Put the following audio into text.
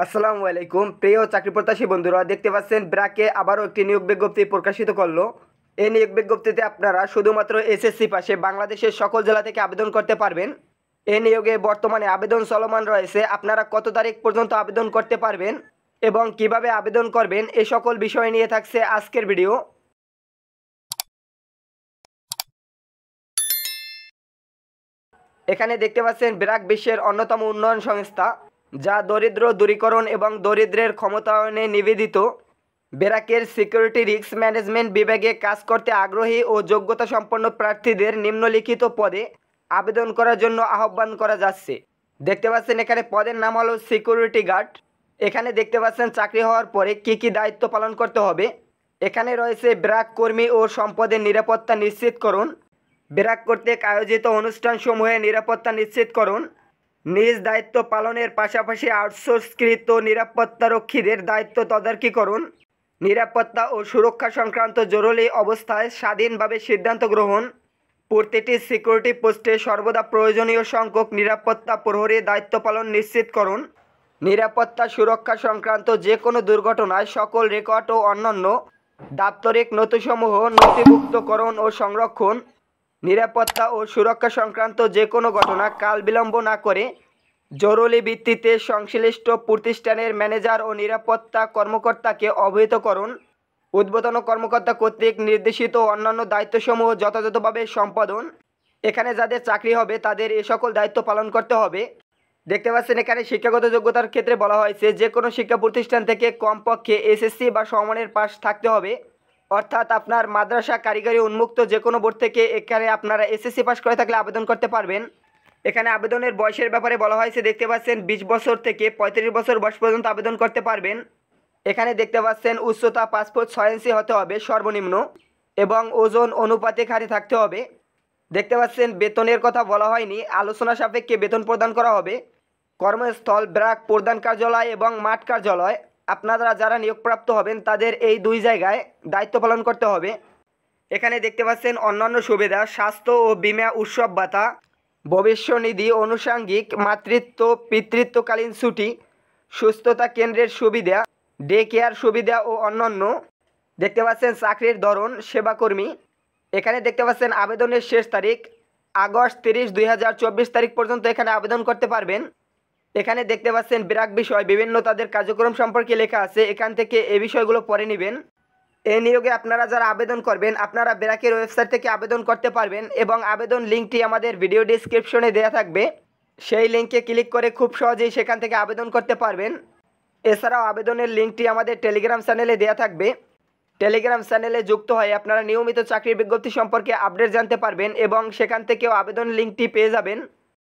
আসসালামু আলাইকুম প্রিয় চাকরি প্রত্যাশী বন্ধুরা, দেখতে পাচ্ছেন ব্র্যাকে আবারও একটি নিয়োগ বিজ্ঞপ্তি প্রকাশিত করলো। এই নিয়োগ বিজ্ঞপ্তিতে আপনারা শুধুমাত্র এসএসসি পাশে বাংলাদেশের সকল জেলা থেকে আবেদন করতে পারবেন। এই নিয়োগে বর্তমানে আবেদন চলমান রয়েছে। আপনারা কত তারিখ পর্যন্ত আবেদন করতে পারবেন এবং কিভাবে আবেদন করবেন এই সকল বিষয় নিয়ে থাকছে আজকের ভিডিও। এখানে দেখতে পাচ্ছেন ব্র্যাক বিশ্বের অন্যতম উন্নয়ন সংস্থা, যা দরিদ্র দূরীকরণ এবং দরিদ্রের ক্ষমতায়নে নিবেদিত। ব্র্যাকের সিকিউরিটি রিস্ক ম্যানেজমেন্ট বিভাগে কাজ করতে আগ্রহী ও যোগ্যতা সম্পন্ন প্রার্থীদের নিম্নলিখিত পদে আবেদন করার জন্য আহ্বান করা যাচ্ছে। দেখতে পাচ্ছেন এখানে পদের নাম হলো সিকিউরিটি গার্ড। এখানে দেখতে পাচ্ছেন চাকরি হওয়ার পরে কি কি দায়িত্ব পালন করতে হবে। এখানে রয়েছে ব্র্যাক কর্মী ও সম্পদের নিরাপত্তা নিশ্চিতকরণ, ব্র্যাক কর্তৃক আয়োজিত অনুষ্ঠানসমূহে নিরাপত্তা নিশ্চিতকরণ, নিজ দায়িত্ব পালনের পাশাপাশি আউটসোর্সকৃত নিরাপত্তারক্ষীদের দায়িত্ব তদারকিকরণ, নিরাপত্তা ও সুরক্ষা সংক্রান্ত জরুরি অবস্থায় স্বাধীনভাবে সিদ্ধান্ত গ্রহণ, প্রতিটি সিকিউরিটি পোস্টে সর্বদা প্রয়োজনীয় সংখ্যক নিরাপত্তা প্রহরীর দায়িত্ব পালন নিশ্চিতকরণ, নিরাপত্তা সুরক্ষা সংক্রান্ত যে কোনো দুর্ঘটনায় সকল রেকর্ড ও অন্যান্য দাপ্তরিক নথিসমূহ নথিভুক্তকরণ ও সংরক্ষণ, নিরাপত্তা ও সুরক্ষা সংক্রান্ত যে কোনো ঘটনা কাল বিলম্ব না করে জরুরি ভিত্তিতে সংশ্লিষ্ট প্রতিষ্ঠানের ম্যানেজার ও নিরাপত্তা কর্মকর্তাকে অবহিতকরণ, উদ্বোধন কর্মকর্তা কর্তৃক নির্দেশিত অন্যান্য দায়িত্বসমূহ যথাযথভাবে সম্পাদন। এখানে যাদের চাকরি হবে তাদের এ সকল দায়িত্ব পালন করতে হবে। দেখতে পাচ্ছেন এখানে শিক্ষাগত যোগ্যতার ক্ষেত্রে বলা হয়েছে যে কোনো শিক্ষা প্রতিষ্ঠান থেকে কমপক্ষে এসএসসি বা সমমানের পাস থাকতে হবে, অর্থাৎ আপনার মাদ্রাসা কারিগরি উন্মুক্ত যে কোনো বোর্ড থেকে এখানে আপনারা এসএসসি পাস করে থাকলে আবেদন করতে পারবেন। এখানে আবেদনের বয়সের ব্যাপারে বলা হয়েছে, দেখতে পাচ্ছেন 20 বছর থেকে 35 বছর বয়স পর্যন্ত আবেদন করতে পারবেন। এখানে দেখতে পাচ্ছেন উচ্চতা 5 ফুট 6 ইঞ্চি হতে হবে সর্বনিম্ন এবং ওজন অনুপাতিক হারে থাকতে হবে। দেখতে পাচ্ছেন বেতনের কথা বলা হয়নি, আলোচনা সাপেক্ষে বেতন প্রদান করা হবে। কর্মস্থল ব্র্যাক প্রধান কার্যালয় এবং মাঠ কার্যালয়। আপনারা যারা নিয়োগপ্রাপ্ত হবেন তাদের এই দুই জায়গায় দায়িত্ব পালন করতে হবে। এখানে দেখতে পাচ্ছেন অন্যান্য সুবিধা, স্বাস্থ্য ও বীমা উৎসব ভাতা, ভবিষ্যনিধি, আনুষঙ্গিক মাতৃত্ব পিতৃত্বকালীন ছুটি, সুস্থতা কেন্দ্রের সুবিধা, ডে কেয়ার সুবিধা ও অন্যান্য। দেখতে পাচ্ছেন চাকরির ধরন সেবাকর্মী। এখানে দেখতে পাচ্ছেন আবেদনের শেষ তারিখ আগস্ট 30, 2024 তারিখ পর্যন্ত এখানে আবেদন করতে পারবেন। এখানে দেখতে পাচ্ছেন ব্র্যাক বিষয় বিভিন্ন তাদের কার্যক্রম সম্পর্কে লেখা আছে, এখান থেকে এই বিষয়গুলো পড়ে নেবেন। এই নিয়োগে আপনারা যারা আবেদন করবেন আপনারা ব্র্যাকের ওয়েবসাইট থেকে আবেদন করতে পারবেন এবং আবেদন লিঙ্কটি আমাদের ভিডিও ডিসক্রিপশনে দেওয়া থাকবে। সেই লিঙ্কে ক্লিক করে খুব সহজেই সেখান থেকে আবেদন করতে পারবেন। এছাড়াও আবেদনের লিঙ্কটি আমাদের টেলিগ্রাম চ্যানেলে দেওয়া থাকবে। টেলিগ্রাম চ্যানেলে যুক্ত হয়ে আপনারা নিয়মিত চাকরির বিজ্ঞপ্তি সম্পর্কে আপডেট জানতে পারবেন এবং সেখান থেকেও আবেদন লিঙ্কটি পেয়ে যাবেন।